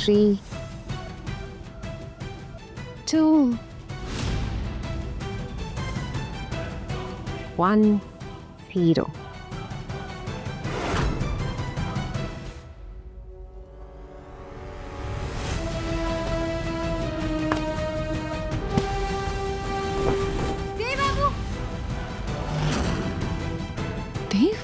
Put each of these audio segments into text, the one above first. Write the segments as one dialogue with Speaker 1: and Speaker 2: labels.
Speaker 1: 3, 2, 1, 0. देव?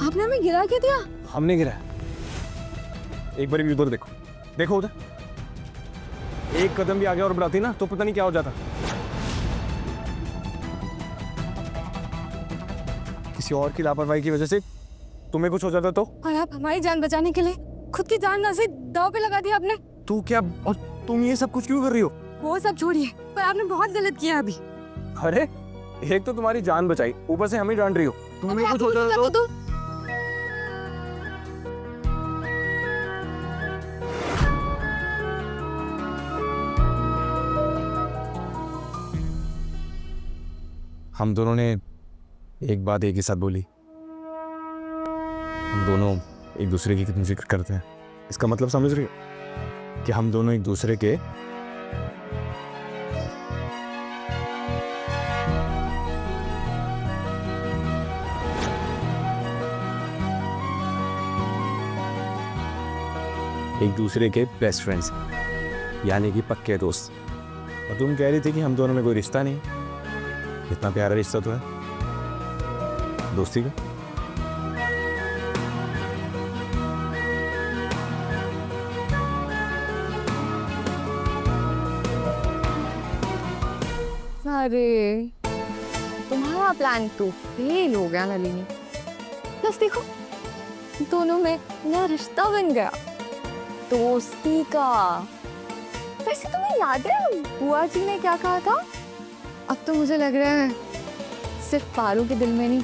Speaker 1: आपने हमें गिरा के दिया?
Speaker 2: हमने गिरा। एक बार भी उधर देखो, देखो उधर। एक कदम भी आगे और बढ़ाती ना तो पता नहीं क्या हो जाता। किसी और की लापरवाही की वजह से तुम्हें कुछ हो जाता तो?
Speaker 1: और आप हमारी जान बचाने के लिए खुद की जान नज़ीर दांव पे लगा दिया आपने।
Speaker 2: तू क्या और तुम ये सब कुछ क्यों कर रही हो?
Speaker 1: वो सब छोड़िए, पर आपने बहुत गलत किया अभी।
Speaker 2: अरे एक तो तुम्हारी जान बचाई, ऊपर से हमें डांट रही हो। तुम्हें कुछ हो जाता तो? हम दोनों ने एक बात एक ही साथ बोली। हम दोनों एक दूसरे की कितनी जिक्र करते हैं। इसका मतलब समझ रही हो कि हम दोनों एक दूसरे के बेस्ट फ्रेंड्स, यानी कि पक्के दोस्त। और तुम कह रही थी कि हम दोनों में कोई रिश्ता नहीं। इतना प्यारा रिश्ता तो है दोस्ती का।
Speaker 1: अरे तुम्हारा प्लान तो फेल हो गया नलिनी। बस देखो, दोनों में नया रिश्ता बन गया, दोस्ती का। वैसे तुम्हें याद है बुआ जी ने क्या कहा था? अब तो मुझे लग रहा है सिर्फ पारू के दिल में नहीं,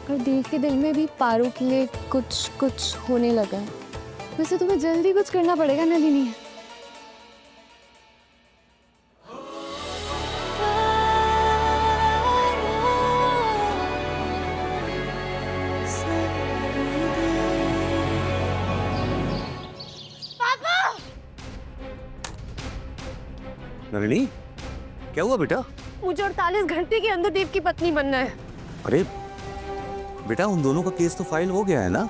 Speaker 1: पर देव के दिल में भी पारू के लिए कुछ कुछ होने लगा है। वैसे तुम्हें जल्दी कुछ करना पड़ेगा नलिनी।
Speaker 2: नलिनी, क्या हुआ बेटा?
Speaker 1: मुझे 48 घंटे के अंदर देव की पत्नी बनना है।
Speaker 3: अरे बेटा, उन दोनों का केस तो फाइल हो गया है ना।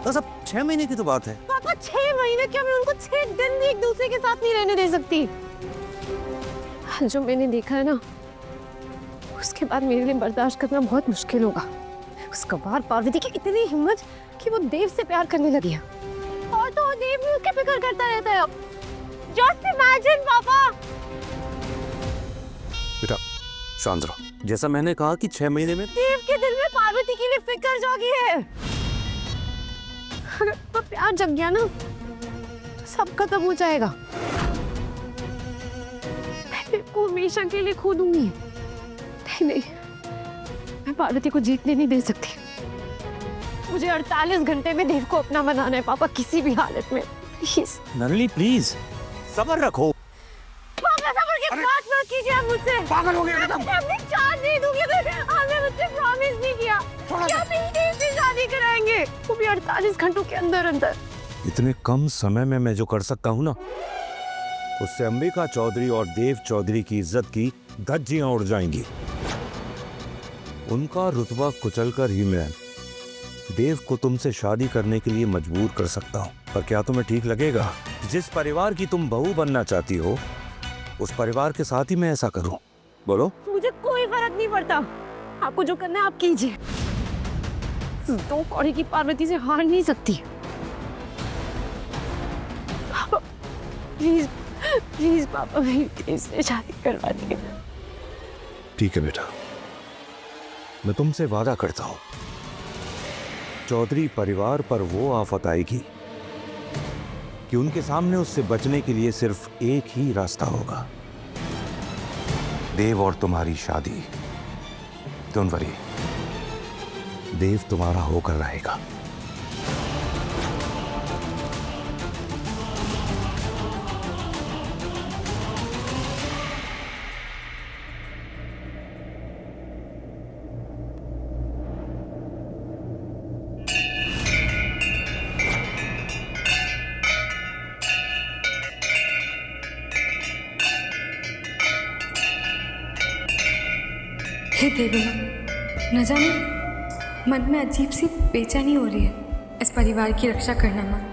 Speaker 3: बस अब 6 महीने की तो बात है।
Speaker 1: पापा 6 महीने क्या, मैं उनको 6 दिन भी एक दूसरे के साथ नहीं रहने दे सकती। जो मैंने देखा है ना, उसके बाद मेरे लिए बर्दाश्त करना बहुत मुश्किल होगा। उसका बाद पार्वती की इतनी हिम्मत कि वो देव से प्यार करने लगी है, और तो देव भी उसकी फिक्र करता रहता है। जस्ट इमेजिन पापा।
Speaker 3: बेटा शांत रहो। जैसा मैंने कहा कि 6 महीने में
Speaker 1: देव के दिल में पार्वती के लिए फिक्र जागी है। अगर वो प्यार जग गया ना तो सब खत्म हो जाएगा। मैं देव को हमेशा के लिए खो दूंगी। नहीं नहीं, मैं पार्वती को जीतने नहीं दे सकती। मुझे 48 घंटे में देव को अपना बनाना है पापा, किसी भी हालत में। प्लीज
Speaker 3: नलिनी प्लीज सब्र रखो।
Speaker 1: पापा सब्र की बात मत कीजिए आप मुझसे।
Speaker 2: पागल हो गया
Speaker 1: मैं अपनी जान नहीं दूंगी अगर आपने मुझसे प्रॉमिस नहीं किया कि आप देव से शादी कराएंगे, वो भी 48 घंटों के अंदर अंदर।
Speaker 3: इतने कम समय में मैं जो कर सकता हूँ ना, उससे अंबिका चौधरी और देव चौधरी की इज्जत की धज्जियां उड़ जाएंगी। उनका रुतबा कुचलकर ही मैं देव को तुमसे शादी करने के लिए मजबूर कर सकता हूँ। पर क्या तुम्हें ठीक लगेगा? जिस परिवार की तुम बहू बनना चाहती हो, उस परिवार के साथ ही मैं ऐसा करूं? बोलो।
Speaker 1: मुझे कोई फर्क नहीं पड़ता, आपको जो करना है आप कीजिए। दो कौड़ी की पार्वती से हार नहीं सकती। पापा प्लीज प्लीज पापा मेरी प्लीज से शादी करवा दीजिए।
Speaker 3: ठीक है बेटा, मैं तुमसे वादा करता हूं, चौधरी परिवार पर वो आफत आएगी कि उनके सामने उससे बचने के लिए सिर्फ एक ही रास्ता होगा, देव और तुम्हारी शादी। डोंट वरी, देव तुम्हारा होकर रहेगा।
Speaker 4: हे देवी माँ, न जाने मन में अजीब सी बेचैनी हो रही है इस परिवार की रक्षा करना माँ।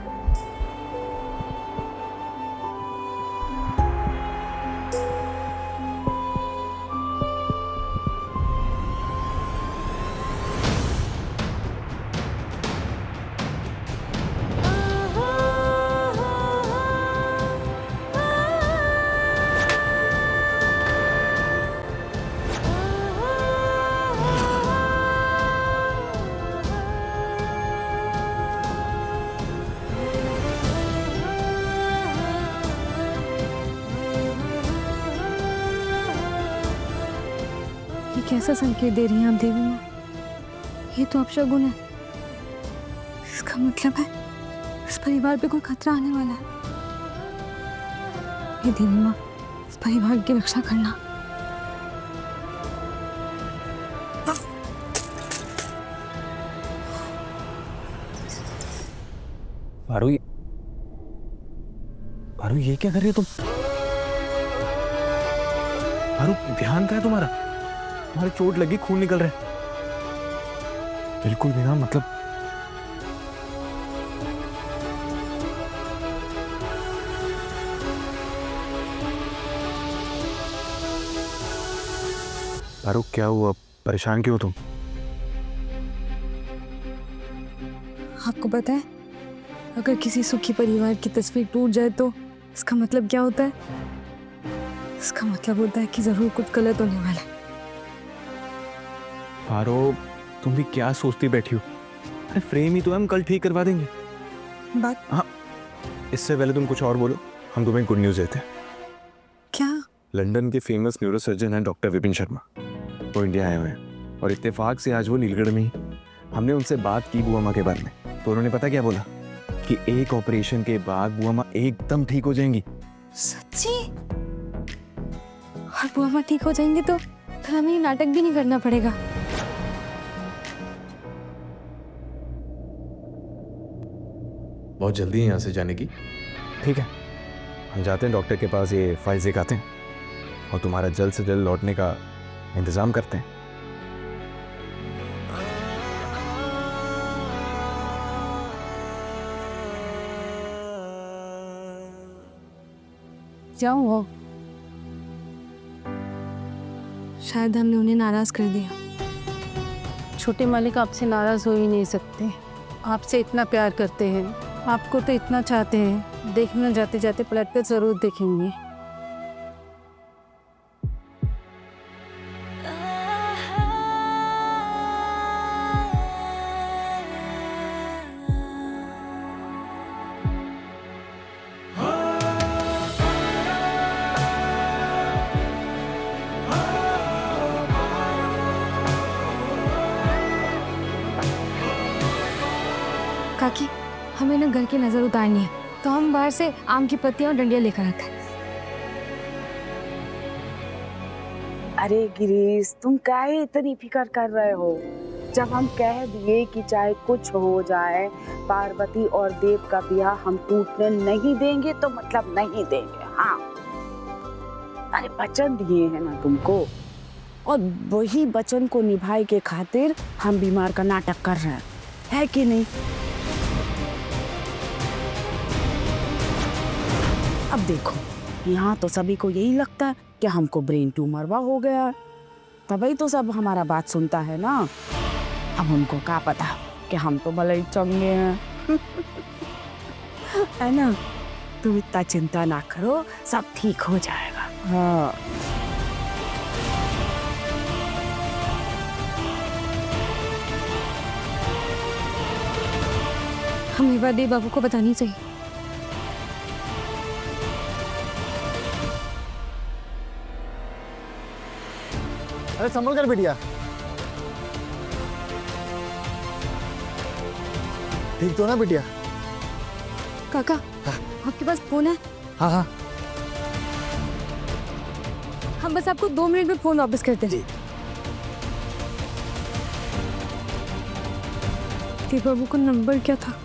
Speaker 1: कैसा संकेत दे रही हैं आप देवी माँ? ये तो अपशगुन है। इसका मतलब है इस परिवार पे कोई खतरा आने वाला है। ये देवी माँ, इस परिवार की रक्षा करना।
Speaker 2: पारू, पारू ये क्या कर रही हो तुम? पारू ध्यान कहाँ है तुम्हारा? तुम्हारी चोट लगी, खून निकल रहा है। बिल्कुल भी ना, मतलब पारू क्या हुआ? परेशान क्यों तुम?
Speaker 1: आपको पता है अगर किसी सुखी परिवार की तस्वीर टूट जाए तो इसका मतलब क्या होता है? इसका मतलब होता है कि जरूर कुछ गलत होने वाला है।
Speaker 2: पारो तुम भी क्या सोचती बैठी हो? अरे फ्रेम ही तो हम कल ठीक करवा देंगे।
Speaker 1: बात
Speaker 2: हाँ, इससे पहले तुम कुछ और बोलो, हम तुम्हें गुड न्यूज़ देते हैं।
Speaker 1: क्या?
Speaker 2: लंदन के फेमस न्यूरोसर्जन हैं डॉक्टर विपिन शर्मा, वो इंडिया आए हुए हैं और इत्तेफाक से आज वो नीलगढ़ में ही। हमने उनसे बात की बुआ माँ के बारे में, तो उन्होंने पता क्या बोला कि एक ऑपरेशन के बाद बुआ माँ एकदम ठीक हो जाएंगी।
Speaker 1: सच्ची? और बुआ माँ ठीक हो जाएंगे तो फिर हमें ये नाटक भी नहीं करना पड़ेगा।
Speaker 2: बहुत जल्दी है यहाँ से जाने की। ठीक है, हम जाते हैं डॉक्टर के पास, ये फाइल दिखाते हैं और तुम्हारा जल्द से जल्द लौटने का इंतजाम करते हैं।
Speaker 1: जाऊँ हो, शायद हमने उन्हें नाराज कर दिया।
Speaker 5: छोटे मालिक आपसे नाराज हो ही नहीं सकते, आपसे इतना प्यार करते हैं, आपको तो इतना चाहते हैं। देखना जाते जाते पलट कर जरूर देखेंगे।
Speaker 1: काकी, हमें ना घर की नजर उतारनी है, तो हम बाहर से आम की पत्तियां और डंडियां लेकर आते हैं।
Speaker 6: अरे गिरीश, तुम काहे इतनी फिक्र कर रहे हो? जब हम कह दिए कि चाहे कुछ हो जाए, पार्वती और देव का ब्याह हम टूटने नहीं देंगे तो मतलब नहीं देंगे। हाँ, अरे वचन दिए हैं ना तुमको, और वही वचन को निभाए के खातिर हम बीमार का नाटक कर रहे हैं, है कि नहीं? अब देखो, यहाँ तो सभी को यही लगता है कि हमको ब्रेन ट्यूमर हो गया है। तभी तो सब हमारा बात सुनता है ना। अब उनको क्या पता कि हम तो भले ही चंगे हैं। है ना? तुम इतना चिंता ना करो, सब ठीक हो जाएगा। हाँ।
Speaker 1: हमें बात देव बाबू को बतानी चाहिए।
Speaker 7: अरे संभल कर बिटिया, ठीक तो ना बिटिया?
Speaker 1: काका, आपके पास फोन है?
Speaker 7: हाँ हाँ।
Speaker 1: हम बस आपको 2 मिनट में फोन वापस करते हैं। देव बाबू का नंबर क्या था?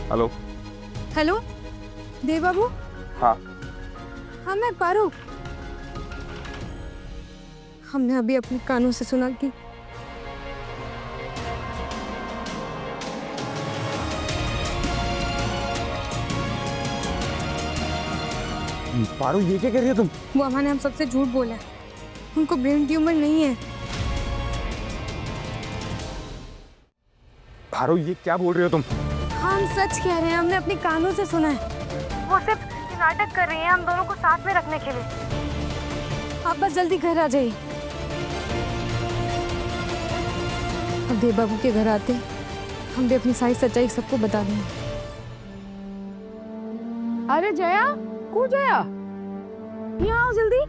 Speaker 2: हेलो।
Speaker 1: हेलो देव बाबू।
Speaker 2: हाँ।
Speaker 1: हाँ मैं पारू। हमने अभी अपने कानों से सुना कि
Speaker 7: पारू, ये क्या कर रही हो तुम?
Speaker 1: वो अम्मा ने हम सबसे झूठ बोला है। उनको ब्रेन ट्यूमर नहीं है।
Speaker 2: पारू, ये क्या बोल रहे हो तुम?
Speaker 1: हम सच कह रहे हैं, हमने अपने कानों से सुना है। वो सिर्फ नाटक कर रही हैं हम दोनों को साथ में रखने के लिए। आप बस जल्दी घर आ जाइए। अब देव बाबू के घर आते हम भी अपनी सारी सच्चाई सबको बता देंगे।
Speaker 6: अरे जया, कौन जया? यहाँ आओ जल्दी।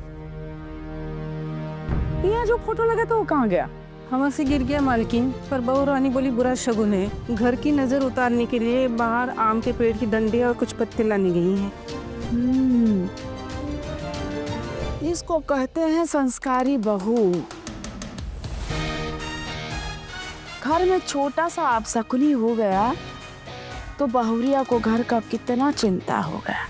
Speaker 6: यहाँ जो फोटो लगा था वो कहाँ गया?
Speaker 5: हवा से गिर गया मालकिन, पर बहू रानी बोली बुरा शगुन है। घर की नजर उतारने के लिए बाहर आम के पेड़ की डंडियां और कुछ पत्ते लाने गई हैं।
Speaker 6: इसको कहते हैं संस्कारी बहू। घर में छोटा सा अपशकुनी हो गया तो बहुरिया को घर का कितना चिंता हो गया।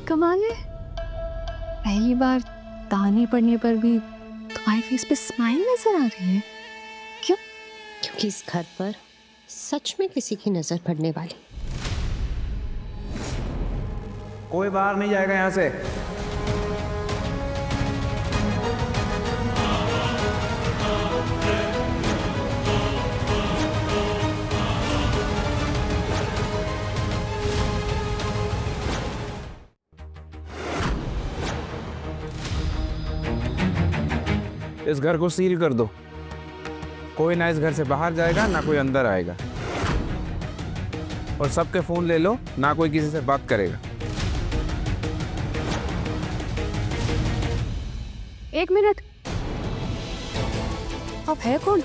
Speaker 1: कमाल है, पहली बार ताने पड़ने पर भी तुम्हारे फेस पे स्माइल नजर आ रही है। क्यों?
Speaker 8: क्योंकि इस घर पर सच में किसी की नजर पड़ने वाली।
Speaker 2: कोई बाहर नहीं जाएगा यहाँ से। इस घर को सील कर दो। कोई ना इस घर से बाहर जाएगा, ना कोई अंदर आएगा। और सबके फोन ले लो, ना कोई किसी से बात करेगा।
Speaker 1: 1 मिनट। आप है कौन?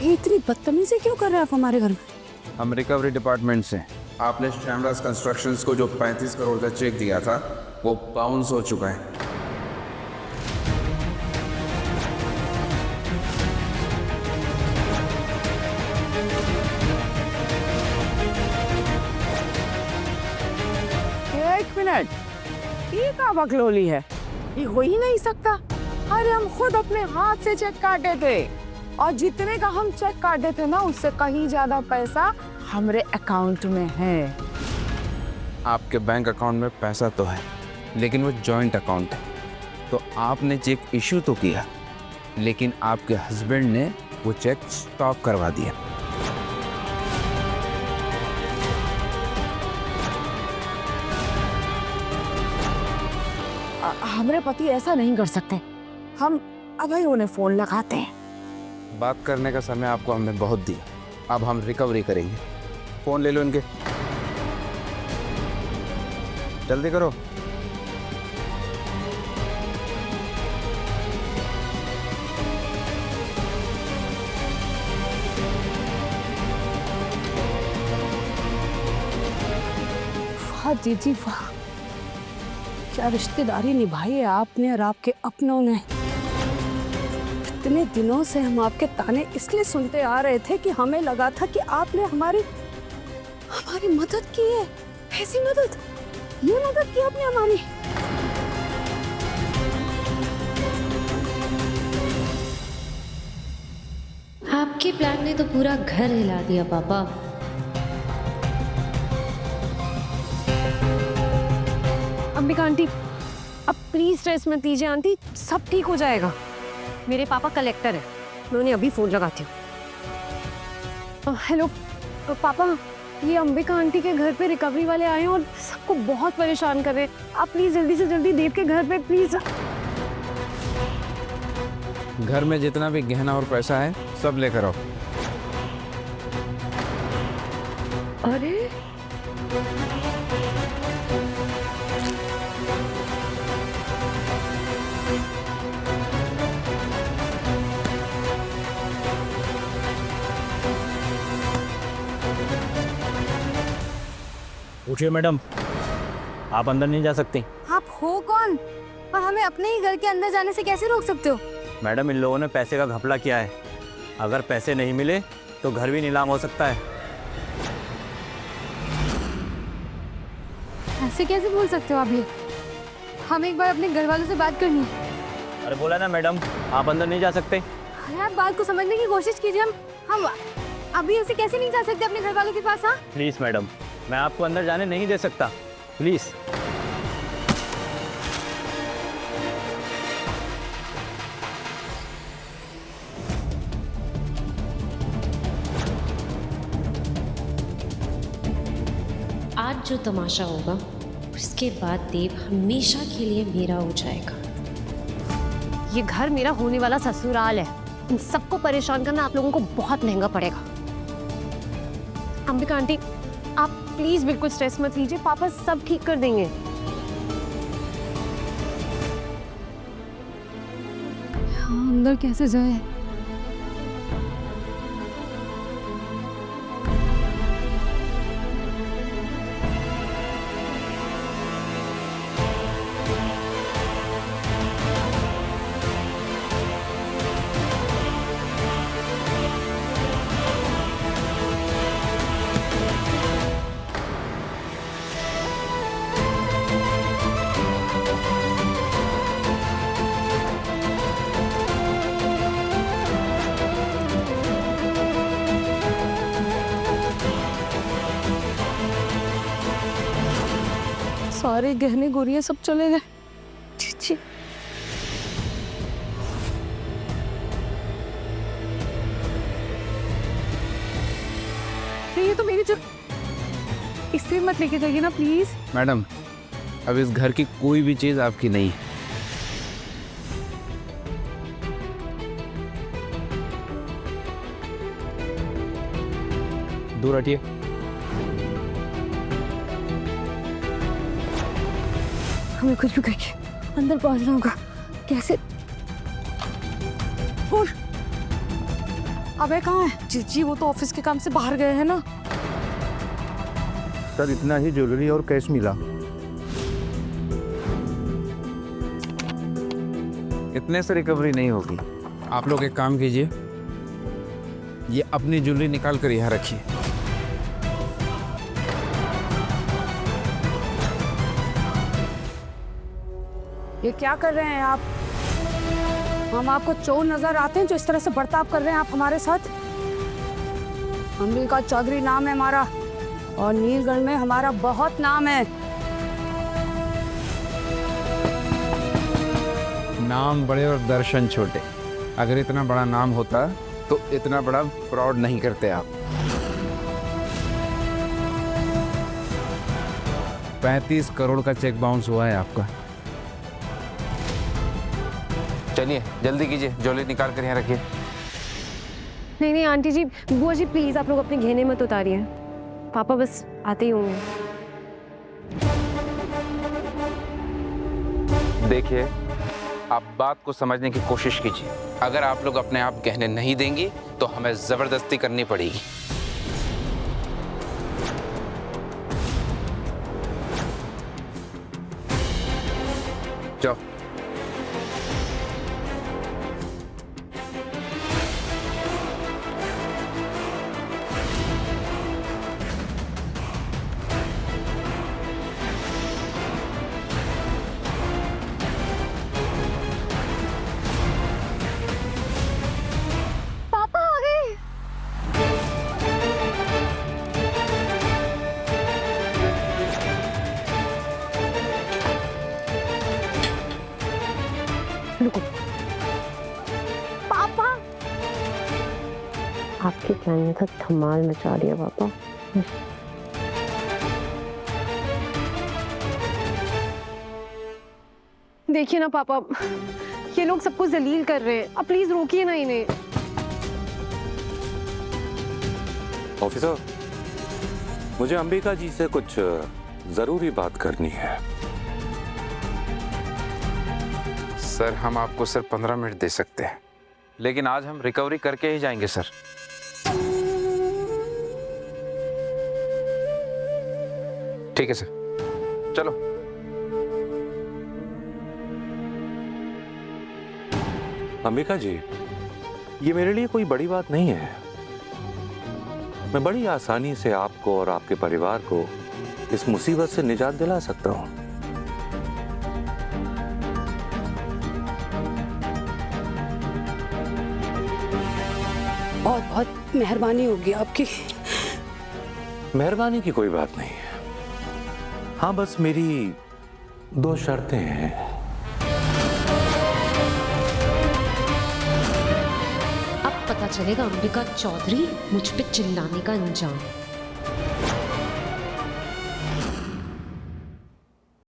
Speaker 1: ये इतनी बदतमीजी क्यों कर रहे हैं आप हमारे घर में?
Speaker 2: हम रिकवरी डिपार्टमेंट से। आपने श्यामराज कंस्ट्रक्शंस को जो 35 करोड़ का चेक दिया था वो बाउंस हो चुका है।
Speaker 6: ये क्या बकलोली है? ये हो ही नहीं सकता। अरे हम खुद अपने हाथ से चेक काटे थे और जितने का हम चेक काटे थे ना उससे कहीं ज्यादा पैसा हमारे अकाउंट में है।
Speaker 2: आपके बैंक अकाउंट में पैसा तो है, लेकिन वो जॉइंट अकाउंट है। तो आपने चेक इशू तो किया, लेकिन आपके हस्बैंड ने वो चेक स्टॉप करवा दिया।
Speaker 6: हमारे पति ऐसा नहीं कर सकते। हम अभी उन्हें फोन लगाते हैं।
Speaker 2: बात करने का समय आपको हमने बहुत दिया, अब हम रिकवरी करेंगे। फोन ले लो इनके, जल्दी करो।
Speaker 5: वाह दीदी वाह, क्या रिश्तेदारी निभाई है आपने और आपके अपनों ने।
Speaker 9: इतने दिनों से हम आपके ताने इसलिए सुनते आ रहे थे कि हमें लगा था कि आपने हमारी हमारी मदद की है। ऐसी मदद, ये मदद की आपने हमारी।
Speaker 8: आपके प्लान ने तो पूरा घर हिला दिया पापा।
Speaker 1: अंबिका आंटी, अब प्लीज स्ट्रेस मत लीजिए आंटी, सब ठीक हो जाएगा। मेरे पापा कलेक्टर है, मैं उन्हें अभी फोन लगाती हूँ। हेलो पापा, ये अंबिका आंटी के घर पे रिकवरी वाले आए हैं और सबको बहुत परेशान कर रहे हैं। आप प्लीज जल्दी से जल्दी देव के घर पे प्लीज।
Speaker 10: घर में जितना भी गहना और पैसा है सब लेकर आओ।
Speaker 9: अरे
Speaker 3: उठिए मैडम, आप अंदर नहीं जा सकती।
Speaker 1: आप हो कौन और हमें अपने ही घर के अंदर जाने से कैसे रोक सकते हो?
Speaker 3: मैडम, इन लोगों ने पैसे का घपला किया है। अगर पैसे नहीं मिले तो घर भी नीलाम हो सकता है।
Speaker 1: ऐसे कैसे बोल सकते हो आप ये? हम एक बार अपने घर वालों से बात करनी है।
Speaker 3: अरे बोला ना मैडम, आप अंदर नहीं जा सकते।
Speaker 1: अरे आप बात को समझने की कोशिश कीजिए। हम अभी ऐसे कैसे नहीं जा सकते अपने घर वालों के पास? हाँ
Speaker 3: प्लीज़ मैडम, मैं आपको अंदर जाने नहीं दे सकता, प्लीज़।
Speaker 8: आज जो तमाशा होगा उसके बाद देव हमेशा के लिए मेरा हो जाएगा।
Speaker 1: ये घर मेरा होने वाला ससुराल है। इन सबको परेशान करना आप लोगों को बहुत महंगा पड़ेगा। अंबिका आंटी, आप प्लीज बिल्कुल स्ट्रेस मत लीजिए, पापा सब ठीक कर देंगे। अंदर कैसे जाए?
Speaker 9: सारे गहने गुड़िया सब चले गए। छी। ये तो मेरी इसे मत लेके जाइए ना प्लीज।
Speaker 10: मैडम, अब इस घर की कोई भी चीज आपकी नहीं है। दूर हटिए।
Speaker 9: हमें कुछ भी करके अंदर पहुंचना होगा। कैसे? अबे कहाँ है? जी वो तो ऑफिस के काम से बाहर गए हैं ना।
Speaker 3: सर, इतना ही ज्वेलरी और कैश मिला।
Speaker 10: इतने से रिकवरी नहीं होगी। आप लोग एक काम कीजिए, ये अपनी ज्वेलरी निकाल कर यहाँ रखिए।
Speaker 9: ये क्या कर रहे हैं आप? हम आपको चोर नजर आते हैं जो इस तरह से बर्ताव कर रहे हैं आप हमारे साथ? अंबिका चौधरी नाम है हमारा और नीलगढ़ में हमारा बहुत नाम है।
Speaker 10: नाम बड़े और दर्शन छोटे। अगर इतना बड़ा नाम होता तो इतना बड़ा फ्रॉड नहीं करते आप। 35 करोड़ का चेक बाउंस हुआ है आपका। चलिए जल्दी कीजिए, ज्वेलरी निकाल कर यहाँ रखिए।
Speaker 1: नहीं आंटी जी, बुआ जी प्लीज आप लोग अपने गहने मत उतारिए। पापा बस आते ही होंगे।
Speaker 10: देखिए, आप बात को समझने की कोशिश कीजिए। अगर आप लोग अपने आप गहने नहीं देंगी तो हमें जबरदस्ती करनी पड़ेगी। जाओ।
Speaker 8: प्लान में था, धमाल मचा दिया पापा।
Speaker 9: देखिए ना पापा, ये लोग सबको जलील कर रहे हैं, आप प्लीज रोकिए ना इन्हें।
Speaker 3: ऑफिसर, मुझे अंबिका जी से कुछ जरूरी बात करनी है।
Speaker 10: सर हम आपको सिर्फ 15 मिनट दे सकते हैं, लेकिन आज हम रिकवरी करके ही जाएंगे सर। ठीक है सर, चलो।
Speaker 3: अंबिका जी, ये मेरे लिए कोई बड़ी बात नहीं है। मैं बड़ी आसानी से आपको और आपके परिवार को इस मुसीबत से निजात दिला सकता हूं।
Speaker 9: बहुत बहुत मेहरबानी होगी आपकी।
Speaker 3: मेहरबानी की कोई बात नहीं है। हाँ, बस मेरी 2 शर्तें हैं।
Speaker 8: अब पता चलेगा अंबिका चौधरी मुझ पे चिल्लाने का अंजाम।